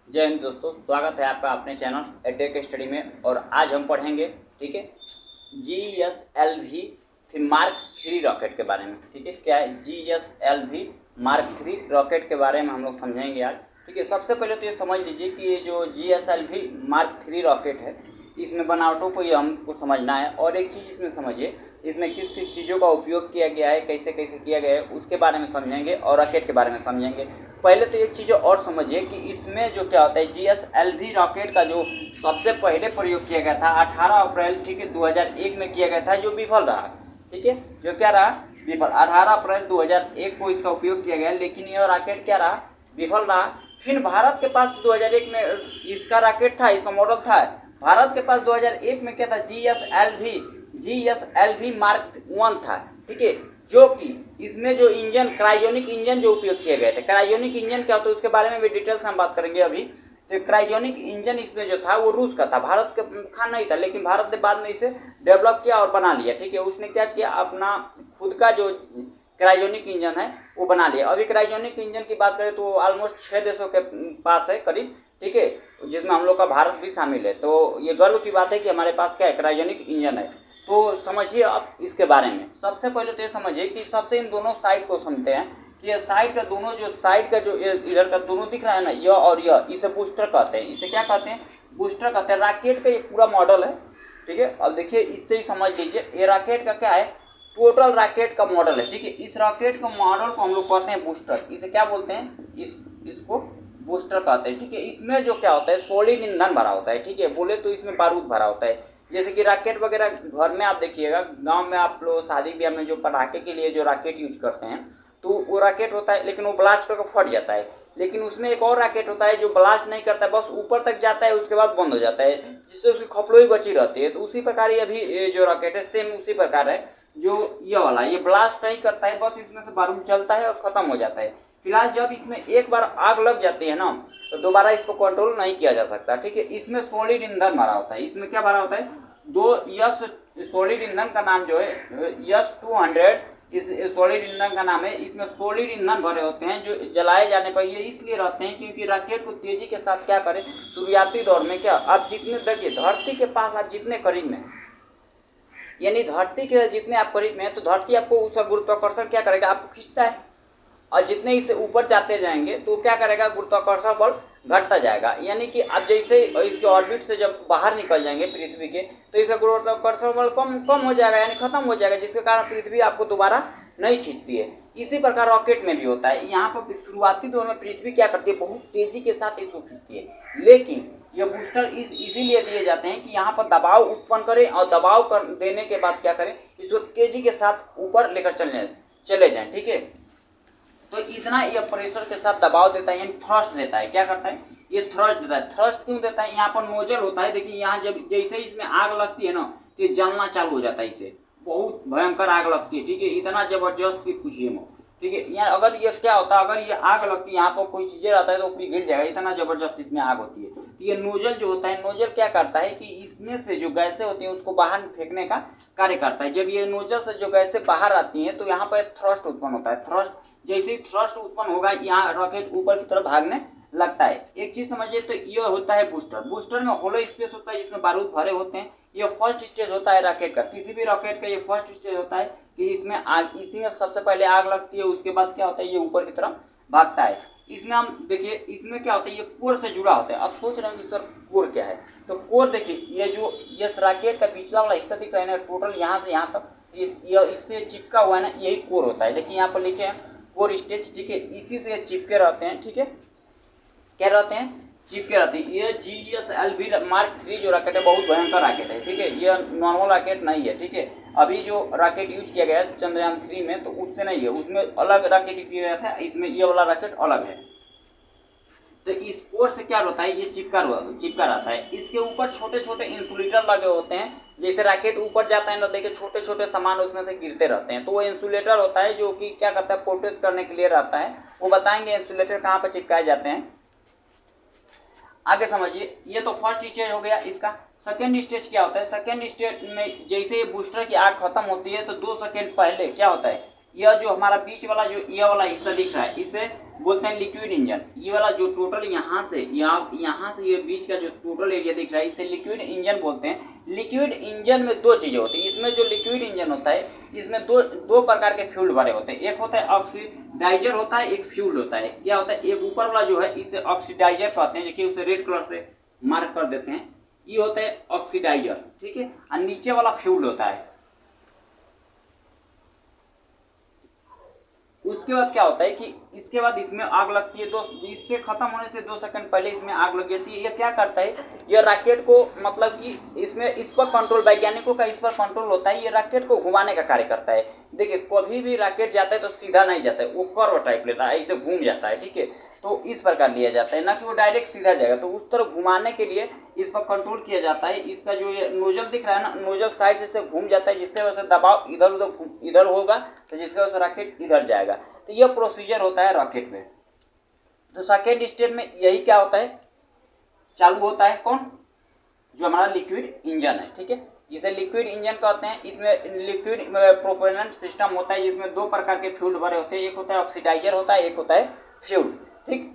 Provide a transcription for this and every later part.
जय हिंद दोस्तों, स्वागत है आपका अपने चैनल एटेक स्टडी में। और आज हम पढ़ेंगे, ठीक है, GSLV मार्क 3 रॉकेट के बारे में। ठीक है, क्या है GSLV मार्क 3 रॉकेट के बारे में हम लोग समझेंगे आज। ठीक है, सबसे पहले तो ये समझ लीजिए कि ये जो GSLV मार्क 3 रॉकेट है, इसमें बनावटों को ये हमको समझना है। और एक चीज़ इसमें समझिए, इसमें किस किस चीज़ों का उपयोग किया गया है, कैसे कैसे किया गया है, उसके बारे में समझेंगे और रॉकेट के बारे में समझेंगे। पहले तो एक चीज़ और समझिए कि इसमें जो क्या होता है, GSLV रॉकेट का जो सबसे पहले प्रयोग किया गया था 18 अप्रैल, ठीक है, 2001 में किया गया था, जो विफल रहा। ठीक है, जो क्या रहा, विफल। 18 अप्रैल 2001 को इसका उपयोग किया गया, लेकिन यह रॉकेट क्या रहा, विफल रहा। फिर भारत के पास 2001 में इसका रॉकेट था, इसका मॉडल था। भारत के पास 2001 में क्या था, GSLV मार्क 1 था। ठीक है, जो कि इसमें जो इंजन, क्रायोजेनिक इंजन जो उपयोग किए गए थे। क्रायोजेनिक इंजन क्या होता है उसके बारे में भी डिटेल से हम बात करेंगे अभी। तो क्रायोजेनिक इंजन इसमें जो था वो रूस का था, भारत का नहीं था, लेकिन भारत ने बाद में इसे डेवलप किया और बना लिया। ठीक है, उसने क्या किया, अपना खुद का जो क्रायोजेनिक इंजन है वो बना लिया। अभी क्रायोजेनिक इंजन की बात करें तो ऑलमोस्ट 6 देशों के पास है करीब, ठीक है, जिसमें हम लोग का भारत भी शामिल है। तो ये गर्व की बात है कि हमारे पास क्या है, क्रायोजेनिक इंजन है। तो समझिए आप इसके बारे में। सबसे पहले तो ये समझिए कि सबसे इन दोनों साइड को समझते हैं कि ये साइड का दोनों, जो साइड का जो इधर का दोनों दिख रहा है ना, यह और यह, इसे बूस्टर कहते हैं। इसे क्या कहते हैं, बूस्टर कहते हैं। रॉकेट का ये पूरा मॉडल है। ठीक है, अब देखिए इससे ही समझ लीजिए, ये रॉकेट का क्या है, टोटल रॉकेट का मॉडल है। ठीक है, इस रॉकेट का मॉडल को हम लोग कहते हैं बूस्टर। इसे क्या बोलते हैं, इसको बूस्टर कहते हैं। ठीक है, इसमें जो क्या होता है, सॉलिड ईंधन भरा होता है। ठीक है, बोले तो इसमें बारूद भरा होता है। जैसे कि रॉकेट वगैरह घर में आप देखिएगा, गांव में आप लोग शादी ब्याह में जो पटाखे के लिए जो रॉकेट यूज करते हैं, तो वो रॉकेट होता है, लेकिन वो ब्लास्ट करके फट जाता है। लेकिन उसमें एक और रॉकेट होता है जो ब्लास्ट नहीं करता है, बस ऊपर तक जाता है, उसके बाद बंद हो जाता है, जिससे उसकी खपलोई बची रहती है। तो उसी प्रकार ये अभी ये जो रॉकेट है, सेम उसी प्रकार है। जो ये वाला, ये ब्लास्ट नहीं करता है, बस इसमें से बारूद चलता है और खत्म हो जाता है। फिलहाल जब इसमें एक बार आग लग जाती है ना, तो दोबारा इसको कंट्रोल नहीं किया जा सकता। ठीक है, इसमें सॉलिड ईंधन भरा होता है। इसमें क्या भरा होता है, दो यस सॉलिड ईंधन का नाम जो है यस-200, इस सॉलिड ईंधन का नाम है। इसमें सॉलिड ईंधन भरे होते हैं जो जलाए जाने पर ये इसलिए रहते हैं क्योंकि रॉकेट को तेजी के साथ क्या करें, शुरुआती दौर में क्या, आप जितने देखिए धरती के पास आप जितने करीब में, यानी धरती के जितने आप करीब में है, तो धरती आपको उसका गुरुत्वाकर्षण क्या करेगा, आपको खींचता है। और जितने इससे ऊपर जाते जाएंगे तो क्या करेगा, गुरुत्वाकर्षण बल घटता जाएगा। यानी कि अब जैसे इसके ऑर्बिट से जब बाहर निकल जाएंगे पृथ्वी के, तो इसका गुरुत्वाकर्षण बल कम हो जाएगा, यानी खत्म हो जाएगा, जिसके कारण पृथ्वी आपको दोबारा नहीं खींचती है। इसी प्रकार रॉकेट में भी होता है। यहाँ पर शुरुआती दौर में पृथ्वी क्या करती है, बहुत तेजी के साथ इसको खींचती है। लेकिन ये बूस्टर इसीलिए दिए जाते हैं कि यहाँ पर दबाव उत्पन्न करें, और दबाव देने के बाद क्या करें, इसको तेजी के साथ ऊपर लेकर चले जाएं। ठीक है, तो इतना ये प्रेशर के साथ दबाव देता है, यानी थ्रस्ट देता है। क्या करता है, ये थ्रस्ट देता है। थ्रस्ट क्यों देता है, यहाँ पर नोजल होता है। देखिए यहाँ जब जैसे इसमें आग लगती है ना, तो ये जलना चालू हो जाता है, इसे बहुत भयंकर आग लगती है। ठीक है, इतना जबरदस्त कि पूछिए मत। ठीक है, यहाँ अगर ये क्या होता है, अगर ये आग लगती है, यहाँ पर कोई चीजें रहता है तो पिघल जाएगा, इतना जबरदस्त इसमें आग होती है। तो ये नोजल जो होता है, नोजल क्या करता है कि इसमें से जो गैसें होती हैं उसको बाहर फेंकने का कार्य करता है। जब ये नोजल से जो गैसें बाहर आती हैं, तो यहाँ पर थ्रस्ट उत्पन्न होता है। थ्रस्ट, जैसे ही थ्रस्ट उत्पन्न होगा, यहाँ रॉकेट ऊपर की तरफ भागने लगता है। एक चीज समझिए, तो ये होता है बूस्टर। बूस्टर में होलो स्पेस होता है, जिसमें बारूद भरे होते हैं। ये फर्स्ट स्टेज होता है रॉकेट का। किसी भी रॉकेट का ये फर्स्ट स्टेज होता है कि इसमें आग, इसी में सबसे पहले आग लगती है, उसके बाद क्या होता है, ये ऊपर की तरफ भागता है। इसमें हम देखिए, इसमें क्या होता है, ये कोर से जुड़ा होता है। अब सोच रहे हैं सर कोर क्या है, तो कोर देखिए, ये जो ये रॉकेट का पिछला वाला हिस्सा दिख रहा है ना, टोटल यहाँ से यहाँ तक ये इससे चिपका हुआ है ना, यही कोर होता है। देखिए यहाँ पर लिखे हैं कोर स्टेज। ठीक है, इसी से चिपके रहते हैं। ठीक है, क्या रहते हैं, चिपके रहते हैं। ये GSLV मार्क 3 जो रॉकेट है, बहुत भयंकर रॉकेट है। ठीक है, ये नॉर्मल रॉकेट नहीं है। ठीक है, अभी जो रॉकेट यूज किया गया है चंद्रयान 3 में, तो उससे नहीं है, उसमें अलग रॉकेट यूज किया गया था, इसमें ये वाला रॉकेट अलग है। तो इस कोर से क्या होता है, ये चिपका रहता है। इसके ऊपर छोटे छोटे इंसुलेटर लगे होते हैं। जैसे रॉकेट ऊपर जाता है ना, देखिए छोटे छोटे सामान उसमें से गिरते रहते हैं, तो वो इंसुलेटर होता है जो कि क्या करता है, प्रोटेक्ट करने के लिए रहता है। वो बताएंगे इंसुलेटर कहाँ पर चिपकाए जाते हैं। आगे समझिए, ये तो फर्स्ट स्टेज हो गया इसका। सेकेंड स्टेज क्या होता है, सेकेंड स्टेज में जैसे ये बूस्टर की आग खत्म होती है, तो 2 सेकेंड पहले क्या होता है, यह जो हमारा बीच वाला जो ये वाला हिस्सा दिख रहा है, इसे बोलते हैं लिक्विड इंजन। ये वाला जो टोटल यहाँ से ये बीच का जो टोटल एरिया दिख रहा है इसे लिक्विड इंजन बोलते हैं। लिक्विड इंजन में दो चीज़ें होती हैं। इसमें जो लिक्विड इंजन होता है इसमें दो प्रकार के फ्यूल भरे होते हैं। एक होता है ऑक्सीडाइजर होता है, एक फ्यूल होता है। क्या होता है, एक ऊपर वाला जो है इसे ऑक्सीडाइजर कहते हैं, देखिए उसे रेड कलर से मार्क कर देते हैं, ये होता है ऑक्सीडाइजर, ठीक है। और नीचे वाला फ्यूल होता है। उसके बाद क्या होता है कि इसके बाद इसमें आग लगती है, इससे खत्म होने से 2 सेकंड पहले इसमें आग लग जाती है। ये क्या करता है, ये रॉकेट को मतलब कि इसमें इस पर कंट्रोल, वैज्ञानिकों का इस पर कंट्रोल होता है। ये रॉकेट को घुमाने का कार्य करता है। देखिए कभी भी रॉकेट जाता है तो सीधा नहीं जाता है, वो कर्व टाइप लेता है, ऐसे घूम जाता है, ठीक है। तो इस प्रकार लिया जाता है, ना कि वो डायरेक्ट सीधा जाएगा। तो उस तरह घुमाने के लिए इस पर कंट्रोल किया जाता है। इसका जो ये नोजल दिख रहा है ना, नोजल साइड से घूम जाता है, जिससे वजह से दबाव इधर होगा, तो जिसकी वजह से रॉकेट इधर जाएगा। तो यह प्रोसीजर होता है रॉकेट में। तो सेकेंड स्टेज में यही क्या होता है, चालू होता है कौन, जो हमारा लिक्विड इंजन है, ठीक है, जिसे लिक्विड इंजन कहते हैं। इसमें लिक्विड प्रोपेलेंट सिस्टम होता है, जिसमें 2 प्रकार के फ्यूल भरे होते हैं, एक होता है ऑक्सीडाइजर होता है, एक होता है फ्यूल, ठीक।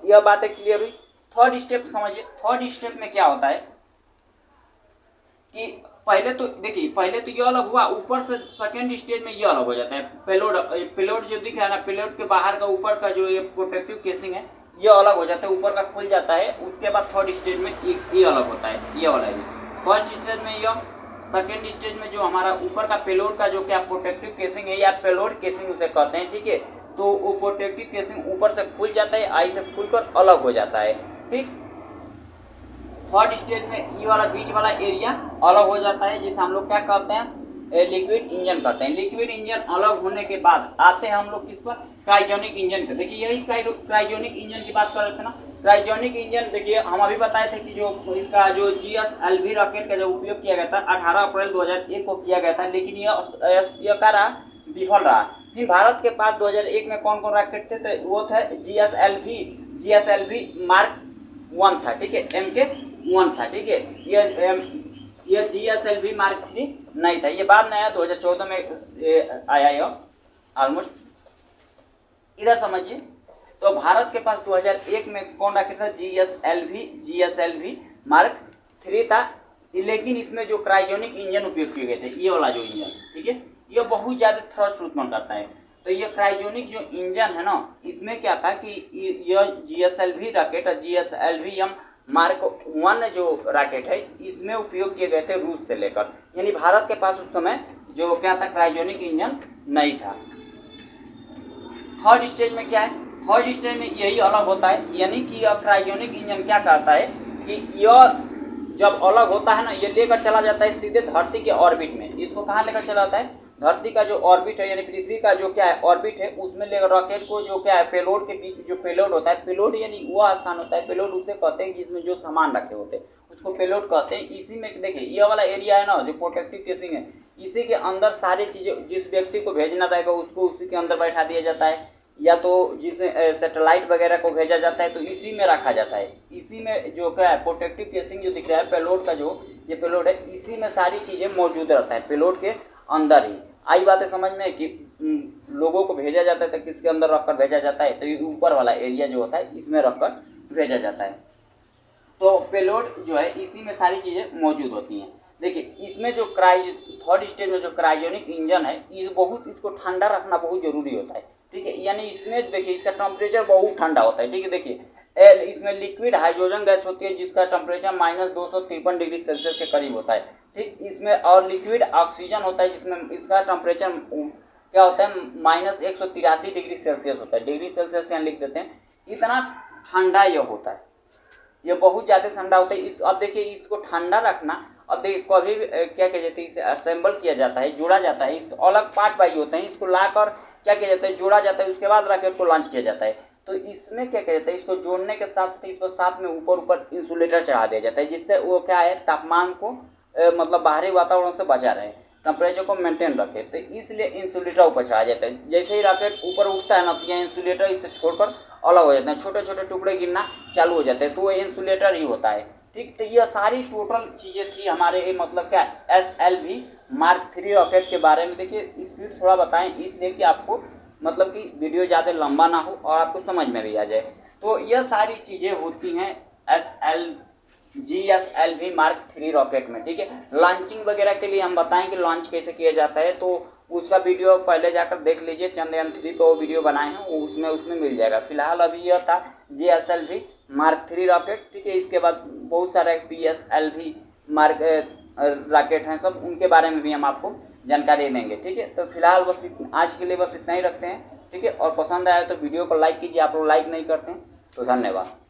यह बातें क्लियर हुई। थर्ड स्टेप समझिए। थर्ड स्टेप में क्या होता है कि पहले तो देखिए, पहले तो ये अलग हुआ, ऊपर से सेकेंड स्टेज में ये अलग हो जाता है। पेलोड जो दिख रहा है ना, पेलोड के बाहर का ऊपर का जो ये प्रोटेक्टिव केसिंग है ये अलग हो जाता है, ऊपर का खुल जाता है। उसके बाद थर्ड स्टेज में ये अलग होता है, ये वाला। फर्स्ट स्टेज में यह, सेकेंड स्टेज में जो हमारा ऊपर का पेलोड का जो क्या प्रोटेक्टिव केसिंग है या पेलोड केसिंग उसे कहते हैं, ठीक है। तो वो प्रोटेक्टिव केसिंग ऊपर से खुल जाता है, आई से खुलकर अलग हो जाता है, ठीक। थर्ड स्टेज में ये वाला बीच वाला एरिया अलग हो जाता है, जिसे हम लोग क्या कहते हैं, लिक्विड इंजन कहते हैं। लिक्विड इंजन अलग होने के बाद आते हैं हम लोग किस पर, क्रायोजेनिक इंजन पे। देखिए यही क्रायोजेनिक इंजन की बात कर रहे थे ना। क्रायोजेनिक इंजन देखिए हम अभी बताए थे कि जो इसका जो GSLV रॉकेट का जो उपयोग किया गया था 18 अप्रैल 2001 को किया गया था, लेकिन यह क्या विफल रहा। फिर भारत के पास 2001 में कौन कौन रॉकेट थे, तो वो थे GSLV Mark 1 था, ठीक है, MK1 था, ठीक है। ये GSLV Mark 3 नहीं था, ये बाद में आया 2014 में आया ये ऑलमोस्ट। इधर समझिए, तो भारत के पास 2001 में कौन रॉकेट था, GSLV Mark 3 था, लेकिन इसमें जो क्रायोजेनिक इंजन उपयोग किए गए थे, ये वाला जो इंजन, ठीक है, ये बहुत ज़्यादा थ्रस्ट उत्पन्न करता है। तो ये क्रायोजेनिक जो इंजन है ना, इसमें क्या था कि यह GSLV रॉकेट और GSLV Mark 1 जो रॉकेट है इसमें उपयोग किए गए थे रूस से लेकर, यानी भारत के पास उस समय जो क्या था, क्रायोजेनिक इंजन नहीं था। थर्ड स्टेज में क्या है, थर्ड स्टेज में यही अलग होता है, यानी कि यह क्रायोजेनिक इंजन क्या करता है कि यह जब अलग होता है ना, ये लेकर चला जाता है सीधे धरती के ऑर्बिट में। इसको कहाँ लेकर चला जाता है, धरती का जो ऑर्बिट है, यानी पृथ्वी का जो क्या है ऑर्बिट है, उसमें लेकर रॉकेट को जो क्या है, पेलोड के बीच जो पेलोड होता है, पेलोड यानी वह स्थान होता है, पेलोड उसे कहते हैं जिसमें जो सामान रखे होते हैं उसको पेलोड कहते हैं। इसी में देखिए ये वाला एरिया है ना, जो प्रोटेक्टिव केसिंग है, इसी के अंदर सारी चीज़ें, जिस व्यक्ति को भेजना रहेगा उसको उसी के अंदर बैठा दिया जाता है, या तो जिसे सैटेलाइट वगैरह को भेजा जाता है तो इसी में रखा जाता है। इसी में जो क्या है प्रोटेक्टिव केसिंग जो दिख रहा है पेलोड का, जो ये पेलोड है, इसी में सारी चीज़ें मौजूद रहता है, पेलोड के अंदर ही। आई बातें समझ में कि लोगों को भेजा जाता है तो किसके अंदर रखकर भेजा जाता है, तो ये ऊपर वाला एरिया जो होता है इसमें रखकर भेजा जाता है। तो पेलोड जो है इसी में सारी चीज़ें मौजूद होती हैं। देखिए इसमें जो थर्ड स्टेज में जो क्रायोजेनिक इंजन है, ये बहुत, इसको ठंडा रखना बहुत जरूरी होता है, ठीक है। यानी इसमें देखिए इसका टेम्परेचर बहुत ठंडा होता है, ठीक है। देखिए इसमें लिक्विड हाइड्रोजन गैस होती है जिसका टेम्परेचर -253 डिग्री सेल्सियस के करीब होता है, ठीक। इसमें और लिक्विड ऑक्सीजन होता है जिसमें इसका टेम्परेचर क्या होता है, -183 डिग्री सेल्सियस होता है। डिग्री सेल्सियस यहाँ लिख देते हैं। इतना ठंडा यह होता है, ये बहुत ज़्यादा ठंडा होता है। इस अब देखिए इसको ठंडा रखना, अब देखिए कभी भी क्या किया जाता है, इसे असेंबल किया जाता है, जोड़ा जाता है, इसको अलग पार्ट वाइज होते हैं, इसको लाकर क्या किया जाता है, जोड़ा जाता है, उसके बाद रॉकेट को लॉन्च किया जाता है। तो इसमें क्या किया जाता है, इसको जोड़ने के साथ साथ इस पर साथ में ऊपर इंसुलेटर चढ़ा दिया जाता है, जिससे वो क्या है तापमान को मतलब बाहरी वातावरण से बचा रहे, टेम्परेचर को मेंटेन रखे। तो इसलिए इंसुलेटर ऊपर चढ़ाया जाता है। जैसे ही रॉकेट ऊपर उठता है ना, तो यह इंसुलेटर इससे छोड़कर अलग हो जाते हैं, छोटे छोटे टुकड़े गिरना चालू हो जाते हैं, तो वो इंसुलेटर ही होता है, ठीक। तो ये सारी टोटल चीज़ें थी हमारे मतलब क्या SLV Mark 3 रॉकेट के बारे में। देखिए स्पीड थोड़ा बताएं इसलिए कि आपको मतलब कि वीडियो ज़्यादा लंबा ना हो और आपको समझ में भी आ जाए। तो यह सारी चीज़ें होती हैं GSLV Mark 3 रॉकेट में, ठीक है। लॉन्चिंग वगैरह के लिए हम बताएं कि लॉन्च कैसे किया जाता है, तो उसका वीडियो पहले जाकर देख लीजिए, चंद्रयान 3 पे वो वीडियो बनाए हैं, उसमें मिल जाएगा। फिलहाल अभी यह था GSLV Mark 3 रॉकेट, ठीक है। इसके बाद बहुत सारे PSLV मार्क रॉकेट हैं, सब उनके बारे में भी हम आपको जानकारी देंगे, ठीक है। तो फिलहाल बस आज के लिए बस इतना ही रखते हैं, ठीक है। और पसंद आया तो वीडियो को लाइक कीजिए, आप लोग लाइक नहीं करते हैं तो धन्यवाद।